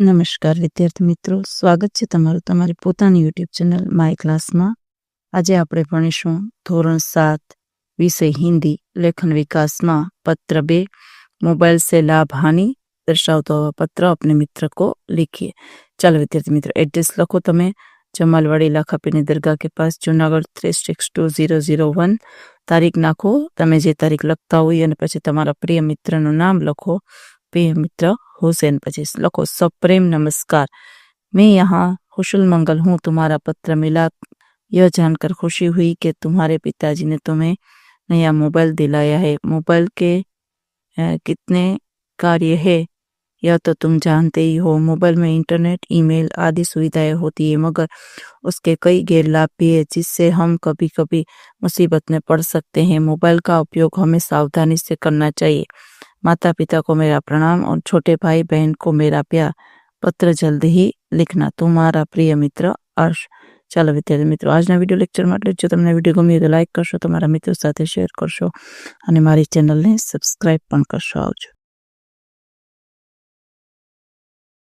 નમસ્કાર વિદ્યાર્થી મિત્રો, સ્વાગત છે તમારું તમારી પોતાની યુટ્યુબ ચેનલ માય ક્લાસમાં। આજે આપણે ભણીશું ધોરણ 7 વિષય હિન્દી લેખન વિકાસમાં पत्र 2 मोबाइल से लाभ हानि दर्शावता हुआ पत्र अपने मित्र को लिखिए। चलो विद्यार्थी मित्र, एड्रेस लखो तमे जमालवाड़ी लाखापीनी दरगाह के पास जूनागढ़ 362001। तारीख नाखो तमे जे तारीख लखता हो अने पछी तमारा प्रिय मित्रनुं नाम लखो। प्रिय मित्र हुसैन, पची लखो सप्रेम नमस्कार, मैं यहाँ खुशल मंगल हूँ। तुम्हारा पत्र मिला, यह जानकर खुशी हुई कि तुम्हारे पिताजी ने तुम्हें नया मोबाइल दिलाया है। मोबाइल के कितने कार्य है यह तो तुम जानते ही हो। मोबाइल में इंटरनेट, ईमेल आदि सुविधाएं होती है, मगर उसके कई गैर लाभ भी है जिससे हम कभी कभी मुसीबत में पड़ सकते हैं। मोबाइल का उपयोग हमें सावधानी से करना चाहिए। माता पिता को मेरा प्रणाम और छोटे भाई बहन को मेरा प्यार। पत्र जल्द ही लिखना, तुम्हारा प्रिय मित्र अर्श। चलो विद्यार्थी मित्रों, આજના વિડિયો લેક્ચરમાં એટલે જો તમને વિડિયો ગમ્યો તો લાઈક કરશો, તમારા મિત્રો સાથે શેર કરશો અને મારી ચેનલને સબસ્ક્રાઇબ પણ કરશો। આવજો।